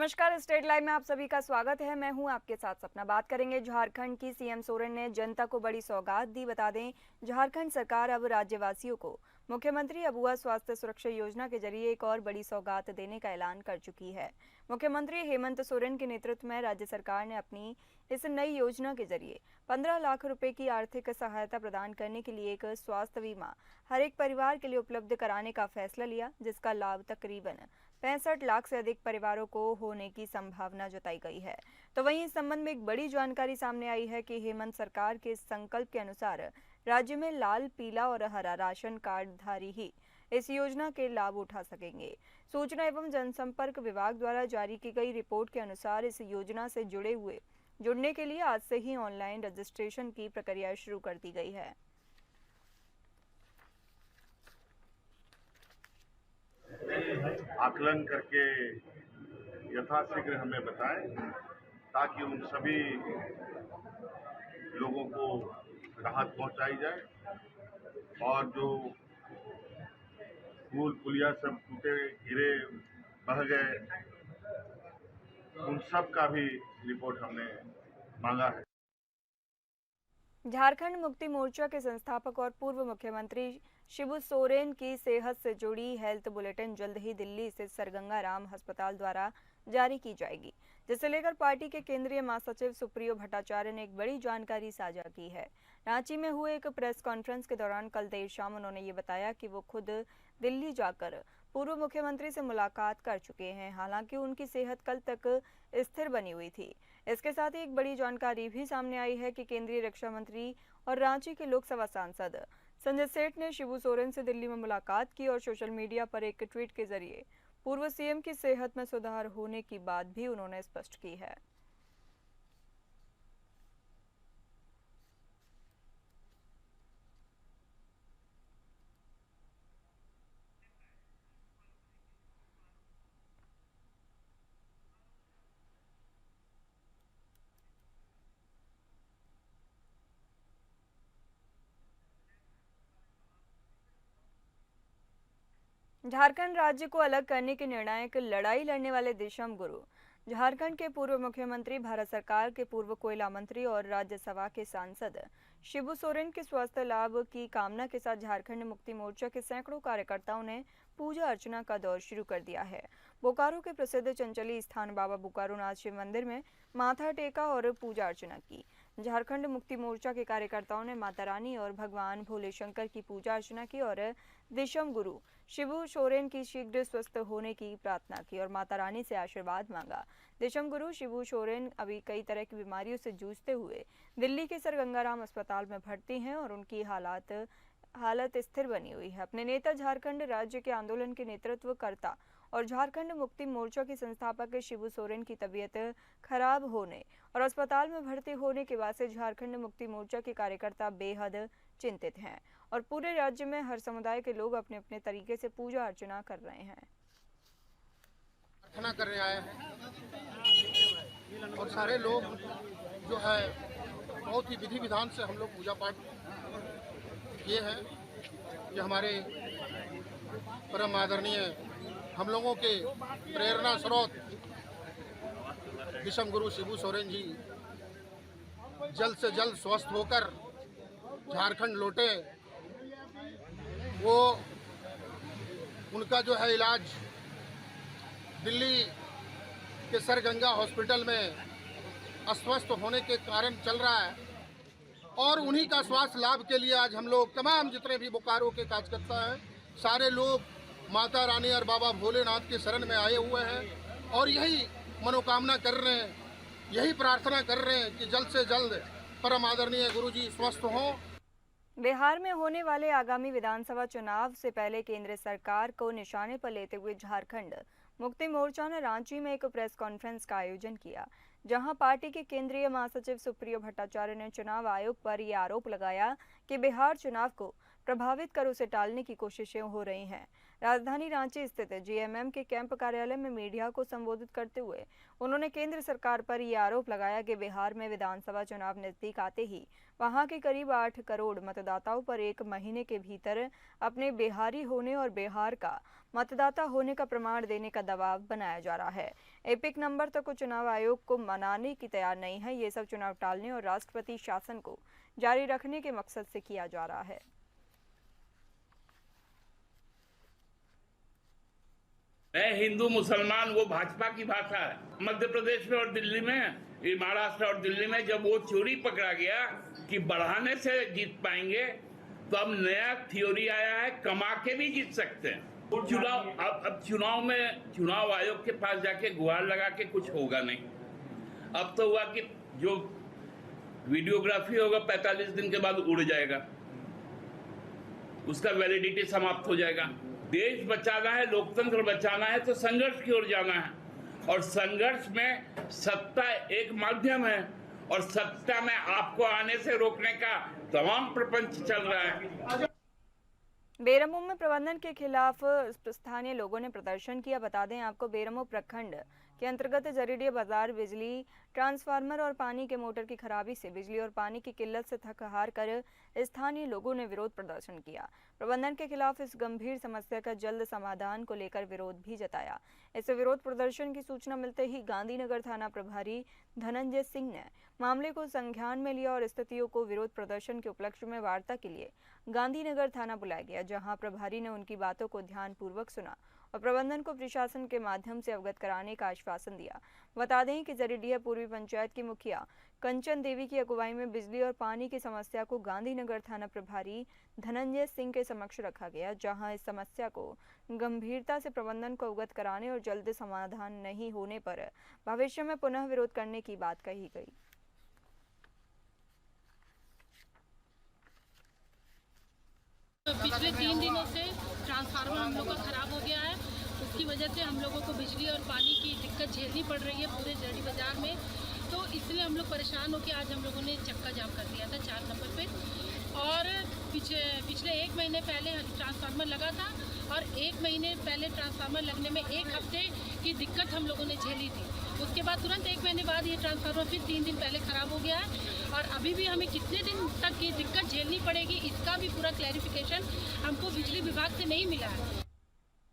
नमस्कार, state live में आप सभी का स्वागत है। मैं हूं आपके साथ सपना। बात करेंगे झारखंड की। सीएम सोरेन ने जनता को बड़ी सौगात दी। बता दें, झारखंड सरकार अब राज्यवासियों को मुख्यमंत्री अबुआ स्वास्थ्य सुरक्षा योजना के जरिए एक और बड़ी सौगात देने का ऐलान कर चुकी है। मुख्यमंत्री हेमंत सोरेन के नेतृत्व में राज्य सरकार ने अपनी इस नई योजना के जरिए 15 लाख रुपए की आर्थिक सहायता प्रदान करने के लिए एक स्वास्थ्य बीमा हर एक परिवार के लिए उपलब्ध कराने का फैसला लिया, जिसका लाभ तकरीबन 65 लाख से अधिक परिवारों को होने की संभावना जताई गई है। तो वहीं इस संबंध में एक बड़ी जानकारी सामने आई है कि हेमंत सरकार के संकल्प के अनुसार राज्य में लाल, पीला और हरा राशन कार्डधारी ही इस योजना के लाभ उठा सकेंगे। सूचना एवं जनसंपर्क विभाग द्वारा जारी की गई रिपोर्ट के अनुसार इस योजना से जुड़ने के लिए आज से ही ऑनलाइन रजिस्ट्रेशन की प्रक्रिया शुरू कर दी गई है। आकलन करके यथाशीघ्र हमें बताएं ताकि उन सभी लोगों को राहत पहुंचाई जाए और जो पुल पुलिया सब टूटे गिरे बह गए उन सब का भी रिपोर्ट हमने मांगा है। झारखंड मुक्ति मोर्चा के संस्थापक और पूर्व मुख्यमंत्री शिबू सोरेन की सेहत से जुड़ी हेल्थ बुलेटिन जल्द ही दिल्ली स्थित सर गंगा राम अस्पताल द्वारा जारी की जाएगी, जिसे लेकर पार्टी के केंद्रीय महासचिव सुप्रियो भट्टाचार्य ने एक बड़ी जानकारी साझा की है। रांची में हुए एक प्रेस कॉन्फ्रेंस के दौरान कल देर शाम उन्होंने ये बताया कि वो खुद दिल्ली जाकर पूर्व मुख्यमंत्री से मुलाकात कर चुके हैं। हालांकि उनकी सेहत कल तक स्थिर बनी हुई थी। इसके साथ ही एक बड़ी जानकारी भी सामने आई है कि केंद्रीय रक्षा मंत्री और रांची के लोकसभा सांसद संजय सेठ ने शिबू सोरेन से दिल्ली में मुलाकात की और सोशल मीडिया पर एक ट्वीट के जरिए पूर्व सीएम की सेहत में सुधार होने की बात भी उन्होंने स्पष्ट की है। झारखंड राज्य को अलग करने की निर्णायक लड़ाई लड़ने वाले दिशम गुरु झारखंड के पूर्व मुख्यमंत्री, भारत सरकार के पूर्व कोयला मंत्री और राज्यसभा के सांसद शिबू सोरेन के स्वास्थ्य लाभ की कामना के साथ झारखंड मुक्ति मोर्चा के सैकड़ों कार्यकर्ताओं ने पूजा अर्चना का दौर शुरू कर दिया है। बोकारो के प्रसिद्ध चंचली स्थान बाबा बोकारोनाथ शिव मंदिर में माथा टेका और पूजा अर्चना की। झारखंड मुक्ति मोर्चा के कार्यकर्ताओं ने माता रानी और भगवान भोले शंकर की पूजा अर्चना की और दिशम गुरु शिबू सोरेन की शीघ्र स्वस्थ होने की प्रार्थना की और माता रानी से आशीर्वाद मांगा। दिशम गुरु शिबू सोरेन अभी कई तरह की बीमारियों से जूझते हुए दिल्ली के सर गंगाराम अस्पताल में भर्ती हैं और उनकी हालत स्थिर बनी हुई है। अपने नेता, झारखंड राज्य के आंदोलन के नेतृत्वकर्ता और झारखंड मुक्ति मोर्चा के संस्थापक शिबू सोरेन की तबीयत खराब होने और अस्पताल में भर्ती होने के बाद से झारखंड मुक्ति मोर्चा के कार्यकर्ता बेहद चिंतित हैं और पूरे राज्य में हर समुदाय के लोग अपने अपने तरीके से पूजा अर्चना कर रहे हैं। प्रार्थना करने आए हैं और सारे लोग जो है बहुत ही विधि विधान से हम लोग पूजा पाठ किए हैं। ये हमारे परम आदरणीय हम लोगों के प्रेरणा स्रोत दिशम गुरु शिबू सोरेन जी जल्द से जल्द स्वस्थ होकर झारखंड लौटे। वो उनका जो है इलाज दिल्ली के सर गंगा हॉस्पिटल में अस्वस्थ होने के कारण चल रहा है और उन्हीं का स्वास्थ्य लाभ के लिए आज हम लोग तमाम जितने भी बोकारो के कार्यकर्ता हैं सारे लोग माता रानी और बाबा भोलेनाथ के शरण में आए हुए हैं और यही मनोकामना कर रहे हैं, यही प्रार्थना कर रहे हैं कि जल्द से जल्द परम आदरणीय गुरुजी स्वस्थ हों। बिहार में होने वाले आगामी विधानसभा चुनाव से पहले केंद्र सरकार को निशाने पर लेते हुए झारखंड मुक्ति मोर्चा ने रांची में एक प्रेस कॉन्फ्रेंस का आयोजन किया, जहां पार्टी के केंद्रीय महासचिव सुप्रियो भट्टाचार्य ने चुनाव आयोग पर यह आरोप लगाया कि बिहार चुनाव को प्रभावित कर उसे टालने की कोशिशें हो रही हैं। राजधानी रांची स्थित जीएमएम के कैंप कार्यालय में मीडिया को संबोधित करते हुए उन्होंने केंद्र सरकार पर यह आरोप लगाया कि बिहार में विधानसभा चुनाव नजदीक आते ही वहां के करीब 8 करोड़ मतदाताओं पर 1 महीने के भीतर अपने बिहारी होने और बिहार का मतदाता होने का प्रमाण देने का दबाव बनाया जा रहा है। एपिक नंबर तक को चुनाव आयोग को मनाने की तैयार नहीं है। ये सब चुनाव टालने और राष्ट्रपति शासन को जारी रखने के मकसद से किया जा रहा है। मैं हिंदू मुसलमान वो भाजपा की भाषा है। मध्य प्रदेश में और दिल्ली में, महाराष्ट्र और दिल्ली में जब वो चोरी पकड़ा गया कि बढ़ाने से जीत पाएंगे, तो अब नया थ्योरी आया है कमा के भी जीत सकते हैं। चुनाव अब चुनाव में चुनाव आयोग के पास जाके गुहार लगा के कुछ होगा नहीं। अब तो हुआ कि जो वीडियोग्राफी होगा 45 दिन के बाद उड़ जाएगा, उसका वैलिडिटी समाप्त हो जाएगा। देश बचाना है, लोकतंत्र बचाना है तो संघर्ष की ओर जाना है, और संघर्ष में सत्ता एक माध्यम है, और सत्ता में आपको आने से रोकने का तमाम प्रपंच चल रहा है। बेरमो में प्रबंधन के खिलाफ स्थानीय लोगों ने प्रदर्शन किया। बता दें आपको, बेरमो प्रखंड के अंतर्गत जरीडीह बाजार बिजली ट्रांसफार्मर और पानी के मोटर की खराबी से बिजली और पानी की किल्लत से थक हार कर स्थानीय लोगों ने विरोध प्रदर्शन किया। प्रबंधन के खिलाफ इस गंभीर समस्या का जल्द समाधान को लेकर विरोध भी जताया। इस विरोध प्रदर्शन की सूचना मिलते ही गांधीनगर थाना प्रभारी धनंजय सिंह ने मामले को संज्ञान में लिया और स्थितियों को विरोध प्रदर्शन के उपलक्ष्य में वार्ता के लिए गांधीनगर थाना बुलाया गया, जहां प्रभारी ने उनकी बातों को ध्यानपूर्वक सुना और प्रबंधन को प्रशासन के माध्यम से अवगत कराने का आश्वासन दिया। बता दें कि जरीडीह पूर्वी पंचायत की मुखिया कंचन देवी की अगुवाई में बिजली और पानी की समस्या को गांधीनगर थाना प्रभारी धनंजय सिंह के समक्ष रखा गया, जहां इस समस्या को गंभीरता से प्रबंधन को अवगत कराने और जल्द समाधान नहीं होने पर भविष्य में पुनः विरोध करने की बात कही गई। पिछले 3 दिनों से ट्रांसफार्मर हम लोग का खराब हो गया है। उसकी वजह से हम लोगों को बिजली और पानी की दिक्कत झेलनी पड़ रही है पूरे जरीडीह बाजार में। तो इसलिए हम लोग परेशान होकर आज हम लोगों ने चक्का जाम कर दिया था 4 नंबर पे। और पिछले 1 महीने पहले ट्रांसफार्मर लगा था, और 1 महीने पहले ट्रांसफार्मर लगने में 1 हफ्ते की दिक्कत हम लोगों ने झेली थी। उसके बाद तुरंत 1 महीने बाद ये ट्रांसफार्मर फिर 3 दिन पहले ख़राब हो गया है, और अभी भी हमें कितने दिन तक ये दिक्कत झेलनी पड़ेगी, इसका भी पूरा क्लैरिफिकेशन हमको बिजली विभाग से नहीं मिला है।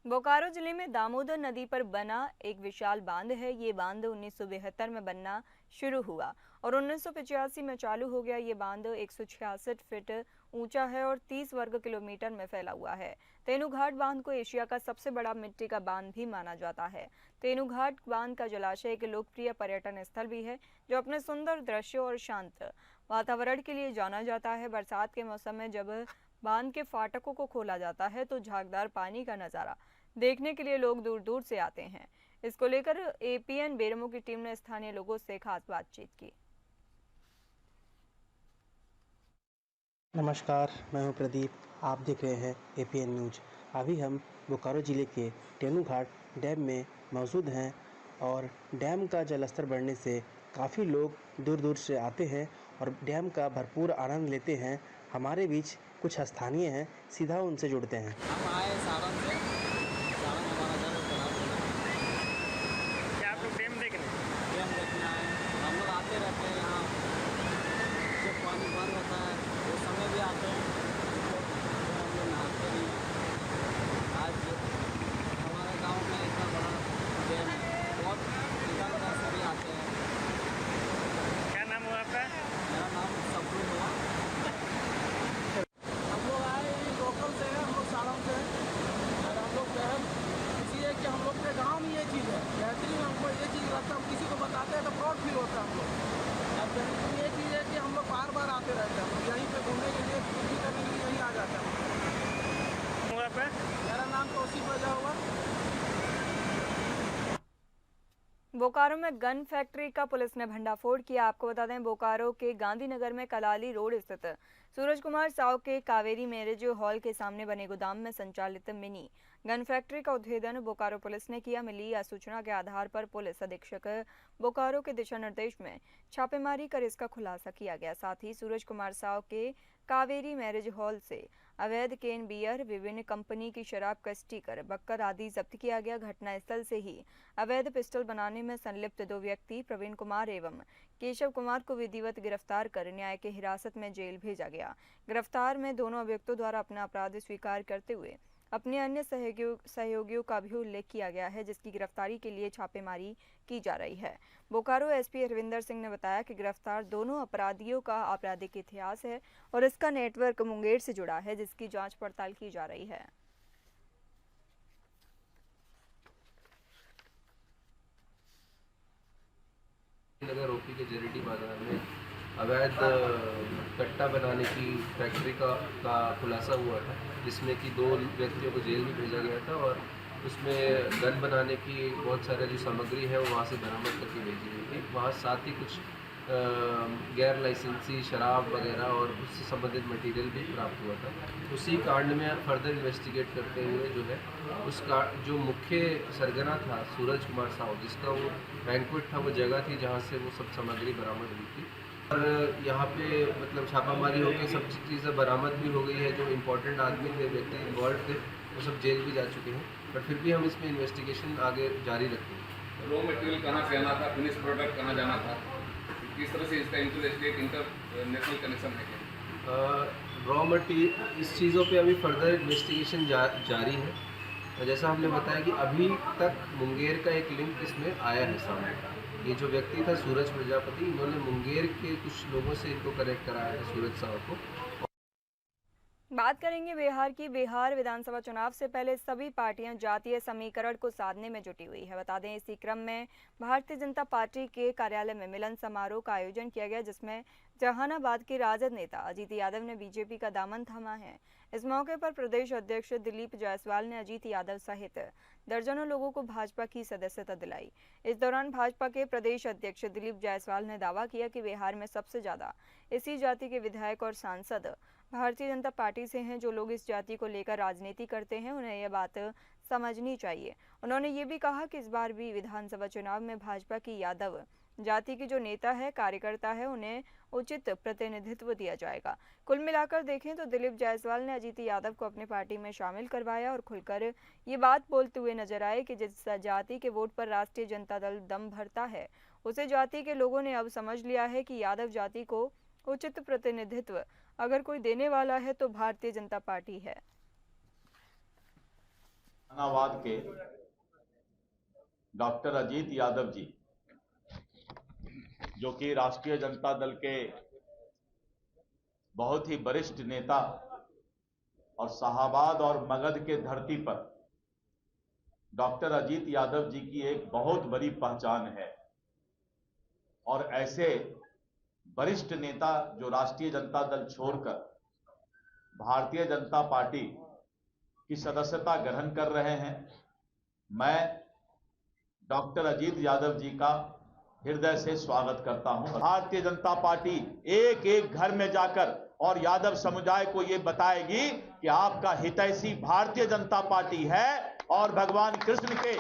बोकारो जिले में दामोदर नदी पर बना एक विशाल बांध है। ये बांध 1972 में बनना शुरू हुआ और 1985 में चालू हो गया। ये बांध 166 फीट ऊंचा है और 30 वर्ग किलोमीटर में फैला हुआ है। तेनूघाट बांध को एशिया का सबसे बड़ा मिट्टी का बांध भी माना जाता है। तेनूघाट बांध का जलाशय एक लोकप्रिय पर्यटन स्थल भी है, जो अपने सुंदर दृश्यों और शांत वातावरण के लिए जाना जाता है। बरसात के मौसम में जब बांध के फाटकों को खोला जाता है तो झागदार पानी का नज़ारा देखने के लिए लोग दूर दूर से आते हैं। इसको लेकर एपीएन बेरमो की टीम ने स्थानीय लोगों से खास बातचीत की। नमस्कार, मैं हूं प्रदीप। आप देख रहे हैं एपीएन न्यूज। अभी हम बोकारो जिले के तेनूघाट डैम में मौजूद हैं और डैम का जलस्तर बढ़ने से काफ़ी लोग दूर दूर से आते हैं और डैम का भरपूर आनंद लेते हैं। हमारे बीच कुछ स्थानीय हैं, सीधा उनसे जुड़ते हैं। हम आए सावन से, सावन हमारा घर क्या आप लोग डैम देखने आए। हम लोग आते रहते हैं यहाँ, जब पानी बंद होता है उस समय भी आते हैं, तो हम लोग नहाते भी हैं। आज हमारे गांव में इतना बड़ा डैम है, बहुत इधर उधर से भी आते हैं। क्या नाम हुआ आपका? मेरा नाम सपरू हुआ। हम लोग आए लोकल से हैं, हम लोग सारण से हैं, और हम लोग जो है इसलिए कि हम लोग के गाँव में ये चीज़ है बेहतरीन। हमको ये चीज़ लगता है, हम किसी को बताते हैं तो प्राउड फील होता है हम लोग। अब बेहतरीन ये चीज़ है कि हम लोग बार बार आते रहते हैं, यहीं पे घूमने के लिए, छुट्टी करने के लिए यहीं आ जाते हैं। हुआ पे? मेरा नाम तौसीफ रजा हुआ। बोकारो में गन फैक्ट्री का पुलिस ने भंडाफोड़ किया। आपको बता दें, बोकारो के गांधीनगर में कलाली रोड स्थित सूरज कुमार साव के कावेरी मैरिज हॉल के सामने बने गोदाम में संचालित मिनी गन फैक्ट्री का उद्भेदन बोकारो पुलिस ने किया। मिली सूचना के आधार पर पुलिस अधीक्षक बोकारो के दिशा निर्देश में छापेमारी कर इसका खुलासा किया गया। साथ ही सूरज कुमार साव के कावेरी मैरिज हॉल से अवैध केन बियर, विभिन्न कंपनी की शराब का स्टिकर, बक्कर आदि जब्त किया गया। घटनास्थल से ही अवैध पिस्टल बनाने में संलिप्त 2 व्यक्ति प्रवीण कुमार एवं केशव कुमार को विधिवत गिरफ्तार कर न्याय के हिरासत में जेल भेजा गया। गिरफ्तार में दोनों अभियुक्तों द्वारा अपना अपराध स्वीकार करते हुए अपने अन्य सहयोगियों का भी उल्लेख किया गया है, जिसकी गिरफ्तारी के लिए छापेमारी की जा रही है। बोकारो एसपी हरविंदर सिंह ने बताया कि गिरफ्तार दोनों अपराधियों का आपराधिक इतिहास है और इसका नेटवर्क मुंगेर से जुड़ा है, जिसकी जांच पड़ताल की जा रही है। नगर ओपी के जेरेडी बाजार में अवैध कट्टा बनाने की फैक्ट्री का खुलासा हुआ था, जिसमें कि 2 व्यक्तियों को जेल में भेजा गया था और उसमें गन बनाने की बहुत सारे जो सामग्री है वो वहाँ से बरामद करके भेजी गई थी। वहाँ साथ ही कुछ गैर लाइसेंसी शराब वगैरह और उससे संबंधित मटेरियल भी प्राप्त हुआ था। उसी कांड में फर्दर इन्वेस्टिगेट करते हुए जो है उसका जो मुख्य सरगना था सूरज कुमार साव, जिसका वो बैंक्वेट था, वो जगह थी जहाँ से वो सब सामग्री बरामद हुई थी। और यहाँ पे मतलब छापामारी होकर सब चीज़ें बरामद भी हो गई है। जो इम्पोर्टेंट आदमी थे, व्यक्ति इन्वॉल्व थे, वो सब जेल भी जा चुके हैं, बट फिर भी हम इसमें इन्वेस्टिगेशन आगे जारी रखेंगे। रॉ मटेरियल कहाँ से आना था, फिनिश प्रोडक्ट कहाँ जाना था, किस तरह से इसका इंटर स्टेट इंटरनेशनल कनेक्शन है क्या? रॉ मटेरियल इस चीज़ों पे अभी फर्दर इन्वेस्टिगेशन जारी है। और जैसा हमने बताया कि अभी तक मुंगेर का एक लिंक इसमें आया है सामने। ये जो व्यक्ति था सूरज प्रजापति, इन्होंने मुंगेर के कुछ लोगों से इनको कनेक्ट कराया है, सूरज साहब को। बात करेंगे बिहार की। बिहार विधानसभा चुनाव से पहले सभी पार्टियां जातीय समीकरण को साधने में जुटी हुई है। बता दें, इसी क्रम में भारतीय जनता पार्टी के कार्यालय में मिलन समारोह का आयोजन किया गया, जिसमें जहानाबाद के राजद नेता अजीत यादव ने बीजेपी का दामन थामा है। इस मौके पर प्रदेश अध्यक्ष दिलीप जायसवाल ने अजीत यादव सहित दर्जनों लोगों को भाजपा की सदस्यता दिलाई। इस दौरान भाजपा के प्रदेश अध्यक्ष दिलीप जायसवाल ने दावा किया कि बिहार में सबसे ज्यादा इसी जाति के विधायक और सांसद भारतीय जनता पार्टी से हैं। जो लोग इस जाति को लेकर राजनीति करते हैं, उन्हें यह बात समझनी चाहिए। उन्होंने ये भी कहा कि इस बार भी विधानसभा चुनाव में भाजपा की यादव जाति के जो नेता है, कार्यकर्ता है, उन्हें उचित प्रतिनिधित्व दिया जाएगा। कुल मिलाकर देखें तो दिलीप जायसवाल ने अजीत यादव को अपनी पार्टी में शामिल करवाया और खुलकर ये बात बोलते हुए नजर आए कि जिस जाति के वोट पर राष्ट्रीय जनता दल दम भरता है, उसे जाति के लोगों ने अब समझ लिया है कि यादव जाति को उचित प्रतिनिधित्व अगर कोई देने वाला है तो भारतीय जनता पार्टी है। जहानाबाद के डॉक्टर अजीत यादव जी, जो कि राष्ट्रीय जनता दल के बहुत ही वरिष्ठ नेता और शाहाबाद और मगध के धरती पर डॉक्टर अजीत यादव जी की एक बहुत बड़ी पहचान है। और ऐसे वरिष्ठ नेता जो राष्ट्रीय जनता दल छोड़कर भारतीय जनता पार्टी की सदस्यता ग्रहण कर रहे हैं, मैं डॉक्टर अजीत यादव जी का हृदय से स्वागत करता हूं। भारतीय जनता पार्टी एक एक घर में जाकर और यादव समुदाय को ये बताएगी कि आपका हितैषी भारतीय जनता पार्टी है और भगवान कृष्ण के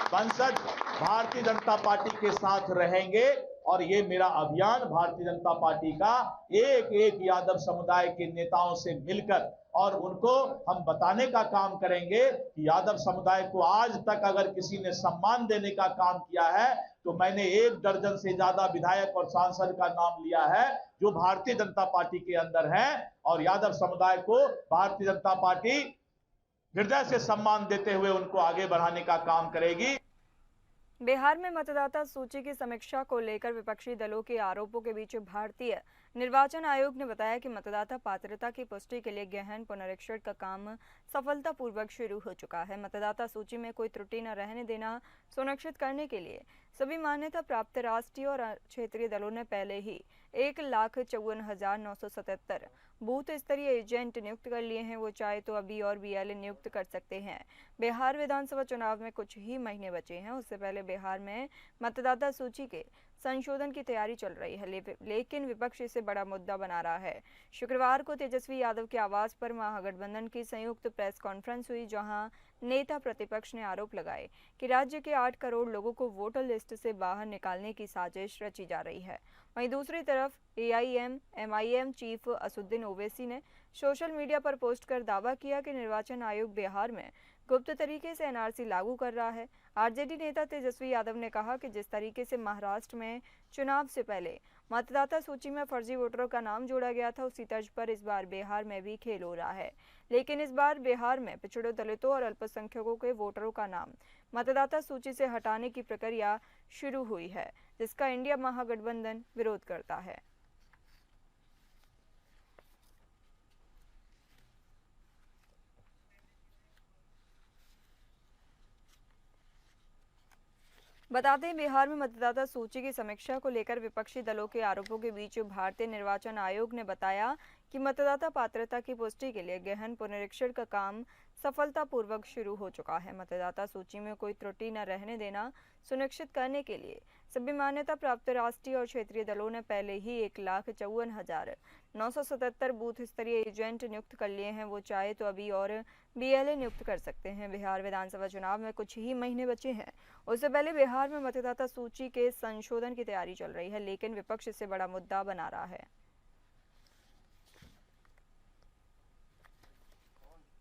वंशज भारतीय जनता पार्टी के साथ रहेंगे। और ये मेरा अभियान भारतीय जनता पार्टी का एक एक यादव समुदाय के नेताओं से मिलकर और उनको हम बताने का काम करेंगे कि यादव समुदाय को आज तक अगर किसी ने सम्मान देने का काम किया है तो मैंने 1 दर्जन से ज्यादा विधायक और सांसद का नाम लिया है जो भारतीय जनता पार्टी के अंदर हैं। और यादव समुदाय को भारतीय जनता पार्टी हृदय से सम्मान देते हुए उनको आगे बढ़ाने का काम करेगी। बिहार में मतदाता सूची की समीक्षा को लेकर विपक्षी दलों के आरोपों के बीच भारतीय निर्वाचन आयोग ने बताया कि मतदाता पात्रता की पुष्टि के लिए गहन पुनरीक्षण का काम सफलतापूर्वक शुरू हो चुका है। मतदाता सूची में कोई त्रुटि न रहने देना सुनिश्चित करने के लिए सभी मान्यता प्राप्त राष्ट्रीय और क्षेत्रीय दलों ने पहले ही 1,54,977 बूथ स्तरीय एजेंट नियुक्त कर लिए हैं। वो चाहे तो अभी और BLA नियुक्त कर सकते हैं। बिहार विधानसभा चुनाव में कुछ ही महीने बचे हैं, उससे पहले बिहार में मतदाता सूची के संशोधन की तैयारी चल रही है, लेकिन विपक्ष इसे बड़ा मुद्दा बना रहा है। शुक्रवार को तेजस्वी यादव के आवास पर महागठबंधन की संयुक्त प्रेस कॉन्फ्रेंस हुई, जहां नेता प्रतिपक्ष ने आरोप लगाए कि राज्य के 8 करोड़ लोगों को वोटर लिस्ट से बाहर निकालने की साजिश रची जा रही है। वहीं दूसरी तरफ AIM-MIM चीफ असदुद्दीन ओवैसी ने सोशल मीडिया पर पोस्ट कर दावा किया कि निर्वाचन आयोग बिहार में गुप्त तरीके से NRC लागू कर रहा है। आरजेडी नेता तेजस्वी यादव ने कहा कि जिस तरीके से महाराष्ट्र में चुनाव से पहले मतदाता सूची में फर्जी वोटरों का नाम जोड़ा गया था, उसी तर्ज पर इस बार बिहार में भी खेल हो रहा है। लेकिन इस बार बिहार में पिछड़े दलितों और अल्पसंख्यकों के वोटरों का नाम मतदाता सूची से हटाने की प्रक्रिया शुरू हुई है, जिसका इंडिया महागठबंधन विरोध करता है। बता दें, बिहार में मतदाता सूची की समीक्षा को लेकर विपक्षी दलों के आरोपों के बीच भारतीय निर्वाचन आयोग ने बताया कि मतदाता पात्रता की पुष्टि के लिए गहन पुनरीक्षण का काम सफलतापूर्वक शुरू हो चुका है। मतदाता सूची में कोई त्रुटि न रहने देना सुनिश्चित करने के लिए सभी मान्यता प्राप्त राष्ट्रीय और क्षेत्रीय दलों ने पहले ही 1,54,977 बूथ स्तरीय एजेंट नियुक्त कर लिए हैं। वो चाहे तो अभी और BLA नियुक्त कर सकते हैं। बिहार विधानसभा चुनाव में कुछ ही महीने बचे हैं। उससे पहले बिहार में मतदाता सूची के संशोधन की तैयारी चल रही है, लेकिन विपक्ष इसे बड़ा मुद्दा बना रहा है।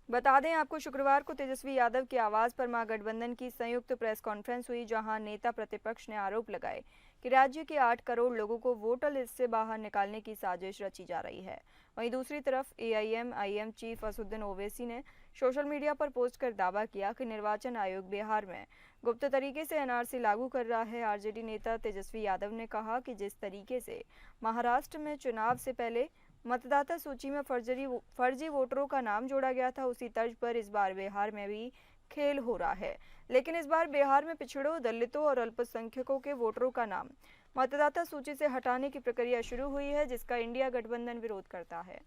बता दें आपको, शुक्रवार को तेजस्वी यादव के आवास पर महागठबंधन की संयुक्त प्रेस कॉन्फ्रेंस हुई, जहां नेता प्रतिपक्ष ने आरोप लगाए कि राज्य के 8 करोड़ लोगों को वोटर लिस्ट से बाहर निकालने की साजिश रची जा रही है। वहीं दूसरी तरफ AIM-MIM चीफ असदुद्दीन ओवैसी ने सोशल मीडिया पर पोस्ट कर दावा किया कि निर्वाचन आयोग बिहार में गुप्त तरीके से NRC लागू कर रहा है। आरजेडी नेता तेजस्वी यादव ने कहा कि जिस तरीके से महाराष्ट्र में चुनाव से पहले मतदाता सूची में फर्जी वोटरों का नाम जोड़ा गया था, उसी तर्ज पर इस बार बिहार में भी खेल हो रहा है। लेकिन इस बार बिहार में पिछड़ों, दलितों और अल्पसंख्यकों के वोटरों का नाम मतदाता सूची से हटाने की प्रक्रिया शुरू हुई है, जिसका इंडिया गठबंधन विरोध करता है।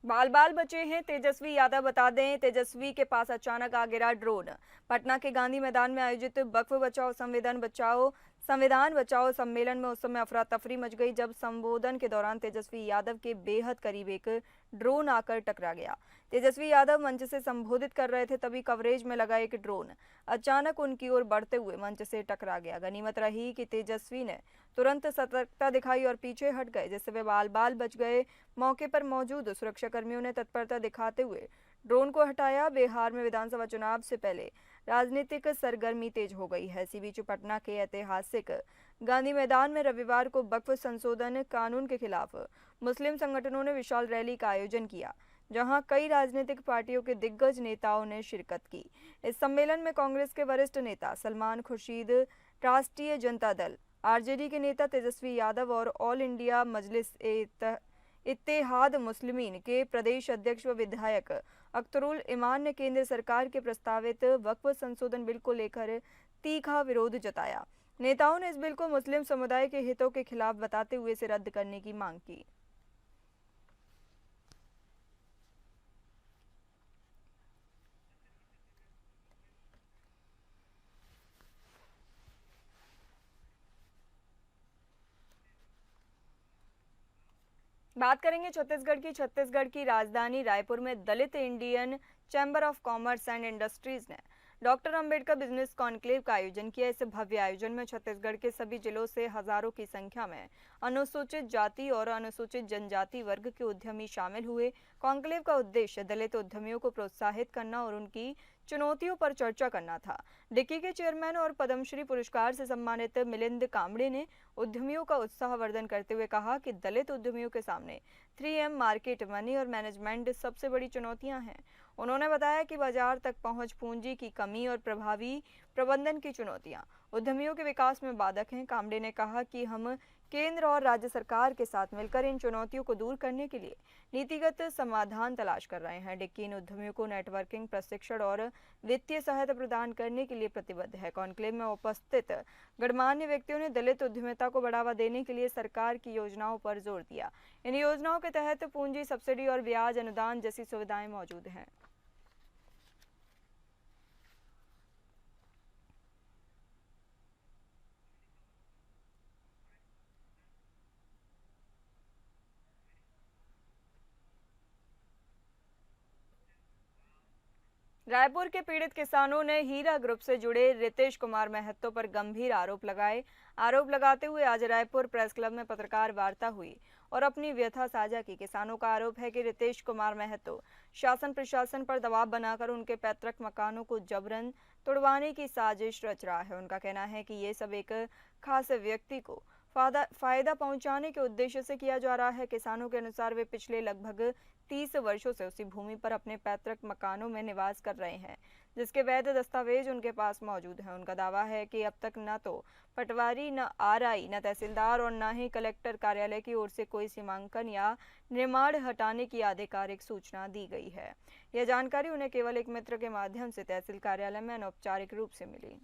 बाल बाल बचे हैं तेजस्वी यादव। बता दें, तेजस्वी के पास अचानक आ गिरा ड्रोन। पटना के गांधी मैदान में आयोजित वक्फ बचाओ संविधान बचाओ सम्मेलन में उस समय अफरा तफरी मच गई, जब संबोधन के दौरान तेजस्वी यादव के बेहद करीब एक ड्रोन आकर टकरा गया। तेजस्वी यादव मंच से संबोधित कर रहे थे, तभी कवरेज में लगा एक ड्रोन अचानक उनकी ओर बढ़ते हुए मंच से टकरा गया। गनीमत रही कि तेजस्वी ने तुरंत सतर्कता दिखाई और पीछे हट गए, जिससे वे बाल बाल बच गए। मौके पर मौजूद सुरक्षा कर्मियों ने तत्परता दिखाते हुए ड्रोन को हटाया। बिहार में विधानसभा चुनाव से पहले राजनीतिक सरगर्मी तेज हो गई है। इसी बीच पटना के ऐतिहासिक गांधी मैदान में रविवार को वक्फ संशोधन कानून के खिलाफ मुस्लिम संगठनों ने विशाल रैली का आयोजन किया, जहां कई राजनीतिक पार्टियों के दिग्गज नेताओं ने शिरकत की। इस सम्मेलन में कांग्रेस के वरिष्ठ नेता सलमान खुर्शीद, राष्ट्रीय जनता दल आरजेडी के नेता तेजस्वी यादव और ऑल इंडिया मजलिस इत्तेहाद मुस्लिमीन के प्रदेश अध्यक्ष व विधायक अख्तरुल इमान ने केंद्र सरकार के प्रस्तावित वक्फ संशोधन बिल को लेकर तीखा विरोध जताया। नेताओं ने इस बिल को मुस्लिम समुदाय के हितों के खिलाफ बताते हुए इसे रद्द करने की मांग की। बात करेंगे छत्तीसगढ़ की राजधानी रायपुर में Dalit Indian chamber of commerce and industries ने डॉक्टर अंबेडकर बिजनेस कॉन्क्लेव का आयोजन किया। इस भव्य आयोजन में छत्तीसगढ़ के सभी जिलों से हजारों की संख्या में अनुसूचित जाति और अनुसूचित जनजाति वर्ग के उद्यमी शामिल हुए। कॉन्क्लेव का उद्देश्य दलित उद्यमियों को प्रोत्साहित करना और उनकी चुनौतियों पर चर्चा करना था। डिक्की के चेयरमैन और पद्मश्री पुरस्कार से सम्मानित मिलिंद कामड़े ने उद्यमियों का उत्साहवर्धन करते हुए कहा कि दलित उद्यमियों के सामने 3M मार्केट, मनी और मैनेजमेंट सबसे बड़ी चुनौतियां हैं। उन्होंने बताया कि बाजार तक पहुंच, पूंजी की कमी और प्रभावी प्रबंधन की चुनौतियां उद्यमियों के विकास में बाधक हैं। कामड़े ने कहा कि हम केंद्र और राज्य सरकार के साथ मिलकर इन चुनौतियों को दूर करने के लिए नीतिगत समाधान तलाश कर रहे हैं। डिक्की इन उद्यमियों को नेटवर्किंग, प्रशिक्षण और वित्तीय सहायता प्रदान करने के लिए प्रतिबद्ध है। कॉन्क्लेव में उपस्थित गणमान्य व्यक्तियों ने दलित उद्यमिता को बढ़ावा देने के लिए सरकार की योजनाओं पर जोर दिया। इन योजनाओं के तहत पूंजी, सब्सिडी और ब्याज अनुदान जैसी सुविधाएं मौजूद हैं। रायपुर के पीड़ित किसानों ने हीरा ग्रुप से जुड़े रितेश कुमार महतो पर गंभीर आरोप लगाए। आरोप लगाते हुए आज रायपुर प्रेस क्लब में पत्रकार वार्ता हुई और अपनी व्यथा साझा की। किसानों का आरोप है कि रितेश कुमार महतो शासन प्रशासन पर दबाव बनाकर उनके पैतृक मकानों को जबरन तोड़वाने की साजिश रच रहा है। उनका कहना है कि ये सब एक खास व्यक्ति को फायदा पहुंचाने के उद्देश्य से किया जा रहा है। किसानों के अनुसार वे पिछले लगभग 30 वर्षों से उसी भूमि पर अपने पैतृक मकानों में निवास कर रहे हैं, जिसके वैध दस्तावेज उनके पास मौजूद हैं। उनका दावा है कि अब तक न तो पटवारी, न आरआई, न तहसीलदार और न ही कलेक्टर कार्यालय की ओर से कोई सीमांकन या निर्माण हटाने की आधिकारिक सूचना दी गई है। यह जानकारी उन्हें केवल एक मित्र के माध्यम से तहसील कार्यालय में अनौपचारिक रूप से मिली।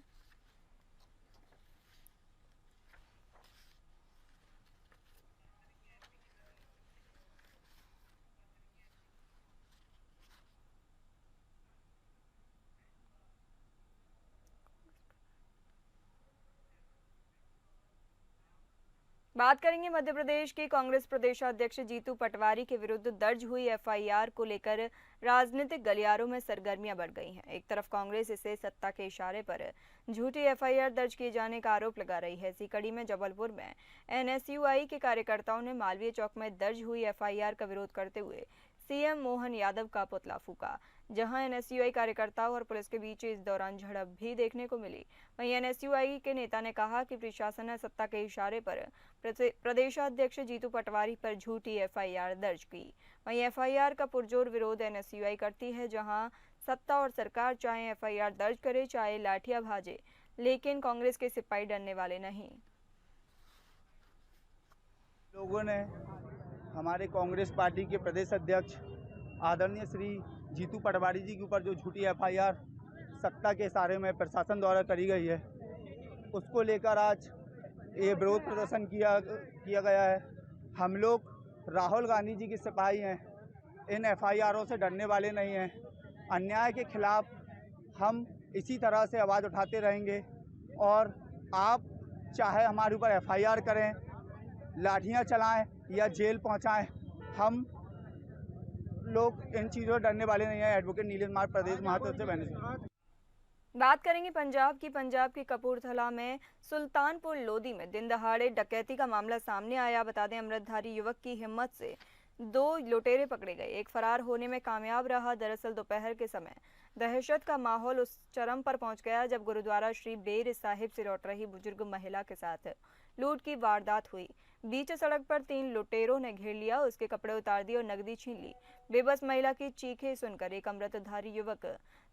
बात करेंगे मध्य प्रदेश की कांग्रेस प्रदेशाध्यक्ष जीतू पटवारी के विरुद्ध दर्ज हुई एफआईआर को लेकर राजनीतिक गलियारों में सरगर्मियां बढ़ गई हैं। एक तरफ कांग्रेस इसे सत्ता के इशारे पर झूठी एफआईआर दर्ज किए जाने का आरोप लगा रही है। इसी कड़ी में जबलपुर में एनएसयूआई के कार्यकर्ताओं ने मालवीय चौक में दर्ज हुई एफआईआर का विरोध करते हुए सीएम मोहन यादव का पुतला फूका, जहां एनएसयूआई कार्यकर्ताओं और पुलिस के बीच इस दौरान झड़प भी देखने को मिली। वहीं एनएसयूआई के नेता ने कहा कि प्रशासन ने सत्ता के इशारे पर प्रदेशाध्यक्ष जीतू पटवारी पर झूठी एफआईआर दर्ज की। वहीं एफआईआर का पुरजोर विरोध एनएसयूआई करती है, जहां सत्ता और सरकार चाहे एफआईआर दर्ज करे, चाहे लाठियां भाजे, लेकिन कांग्रेस के सिपाही डरने वाले नहीं। लोगों ने हमारे कांग्रेस पार्टी के प्रदेश अध्यक्ष आदरणीय श्री जीतू पटवारी जी के ऊपर जो झूठी एफआईआर सत्ता के इशारे में प्रशासन द्वारा करी गई है, उसको लेकर आज ये विरोध प्रदर्शन किया गया है। हम लोग राहुल गांधी जी के सिपाही हैं, इन एफआईआरों से डरने वाले नहीं हैं। अन्याय के खिलाफ हम इसी तरह से आवाज़ उठाते रहेंगे और आप चाहे हमारे ऊपर एफआईआर करें, लाठियां चलाएं या जेल पहुंचाएं, हम लोग इन चीज़ों से डरने वाले नहीं हैं। एडवोकेट नीलेश कुमार, प्रदेश महासचिव से बेनिफिट। बात करेंगे पंजाब की कपूरथला में सुल्तानपुर लोधी में दिन दहाड़े डकैती का मामला सामने आया। बता दें, अमृतधारी युवक की हिम्मत से 2 लुटेरे पकड़े गए, एक फरार होने में कामयाब रहा। दरअसल दोपहर के समय दहशत का माहौल उस चरम पर पहुंच गया जब गुरुद्वारा श्री बेर साहिब से लौट रही बुजुर्ग महिला के साथ लूट की वारदात हुई। बीच सड़क पर 3 लुटेरों ने घेर लिया, उसके कपड़े उतार दिए और नकदी छीन ली। बेबस महिला की चीखें सुनकर एक अमृतधारी युवक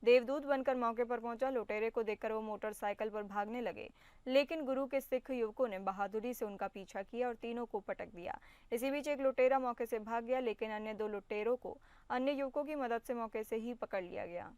देवदूत बनकर मौके पर पहुंचा। लुटेरे को देखकर वो मोटरसाइकिल पर भागने लगे, लेकिन गुरु के सिख युवकों ने बहादुरी से उनका पीछा किया और तीनों को पटक दिया। इसी बीच एक लुटेरा मौके से भाग गया, लेकिन अन्य 2 लुटेरों को अन्य युवकों की मदद से मौके से ही पकड़ लिया गया।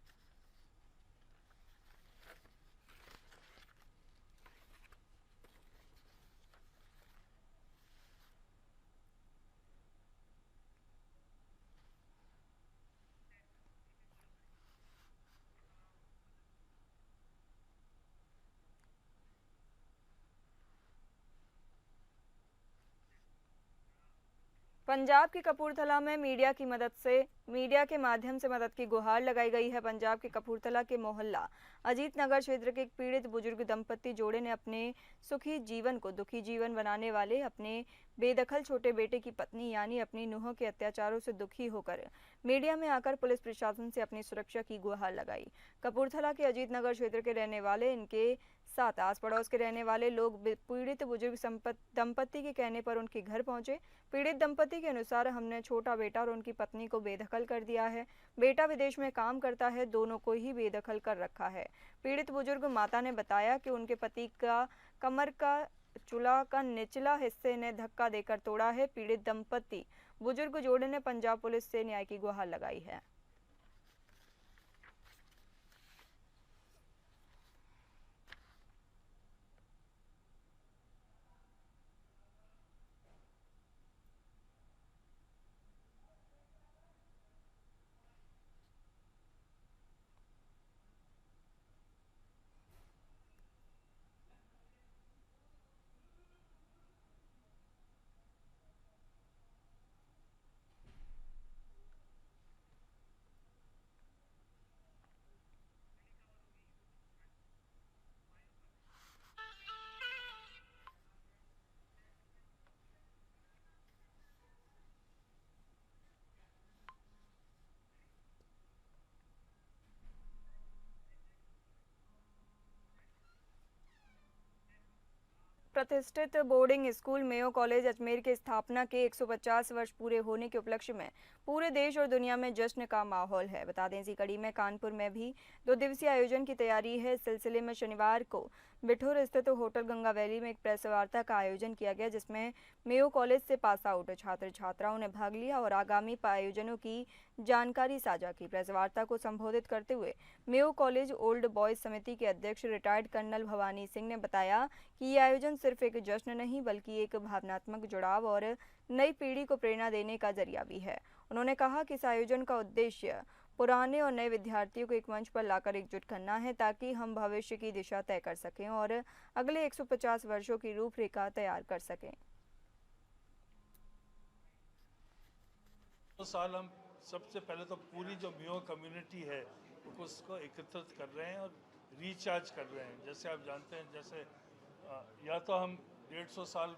पंजाब की कपूरथला में मीडिया के माध्यम से मदद की गुहार लगाई गई है। पंजाब के कपूरथला के मोहल्ला अजीत नगर क्षेत्र के एक पीड़ित बुजुर्ग दंपति जोड़े ने अपने सुखी जीवन को दुखी जीवन बनाने वाले अपने बेदखल छोटे बेटे की पत्नी यानी अपनी नुह के अत्याचारों से दुखी होकर मीडिया में आकर पुलिस प्रशासन से अपनी सुरक्षा की गुहार लगाई। कपूरथला के अजीत नगर क्षेत्र के रहने वाले, इनके साथ आस पड़ोस के रहने वाले लोग पीड़ित बुजुर्ग दंपति के कहने पर उनके घर पहुंचे। पीड़ित दंपति के अनुसार, हमने छोटा बेटा और उनकी पत्नी को बेदखल कर दिया है। बेटा विदेश में काम करता है, दोनों को ही बेदखल कर रखा है। पीड़ित बुजुर्ग माता ने बताया कि उनके पति का कमर का चूल्हा का निचला हिस्से ने धक्का देकर तोड़ा है। पीड़ित दंपति बुजुर्ग जोड़े ने पंजाब पुलिस से न्याय की गुहार लगाई है। प्रतिष्ठित boarding school Mayo college Ajmer के स्थापना के 150 वर्ष पूरे होने के उपलक्ष्य में पूरे देश और दुनिया में जश्न का माहौल है। बता दें, इसी कड़ी में कानपुर में भी 2 दिवसीय आयोजन की तैयारी है। इस सिलसिले में शनिवार को बिठूर स्थित होटल गंगा वैली में एक प्रेस वार्ता का आयोजन किया गया, जिसमें मेयो कॉलेज से पास आउट छात्र छात्राओं ने भाग लिया और आगामी आयोजनों की जानकारी साझा की। प्रेस वार्ता को संबोधित करते हुए मेयो कॉलेज ओल्ड बॉयज समिति के अध्यक्ष रिटायर्ड कर्नल भवानी सिंह ने बताया कि ये आयोजन सिर्फ एक जश्न नहीं बल्कि एक भावनात्मक जुड़ाव और नई पीढ़ी को प्रेरणा देने का जरिया भी है। उन्होंने कहा कि इस आयोजन का उद्देश्य पुराने और नए विद्यार्थियों को एक मंच पर लाकर एकजुट करना है, ताकि हम भविष्य की दिशा तय कर सकें और अगले 150 वर्षों की रूपरेखा तैयार कर सकें। तो साल हम सबसे पहले तो पूरी जो मेयो कम्युनिटी है उसको एकत्रित कर रहे हैं और रिचार्ज कर रहे हैं। जैसे आप जानते हैं, जैसे या तो हम 150 साल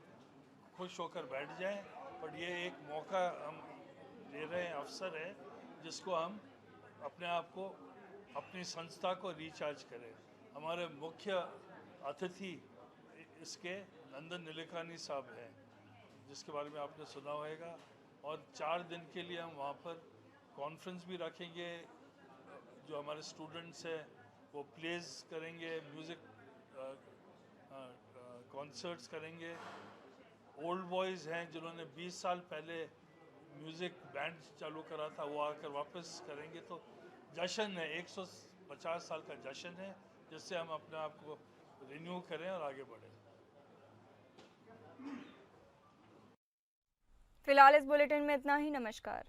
खुश होकर बैठ जाएं, पर ये एक मौका हम ले रहे हैं, अवसर है जिसको हम अपने आप को, अपनी संस्था को रिचार्ज करें। हमारे मुख्य अतिथि इसके नंदन नीलेकानी साहब हैं, जिसके बारे में आपने सुना होगा, और 4 दिन के लिए हम वहाँ पर कॉन्फ्रेंस भी रखेंगे। जो हमारे स्टूडेंट्स हैं वो प्लेज करेंगे, म्यूज़िक कॉन्सर्ट्स करेंगे। ओल्ड बॉयज़ हैं जिन्होंने 20 साल पहले म्यूज़िक बैंड चालू करा था, वो आकर वापस करेंगे। तो जश्न है, 150 साल का जश्न है, जिससे हम अपने आप को रिन्यू करें और आगे बढ़ें। फिलहाल इस बुलेटिन में इतना ही। नमस्कार।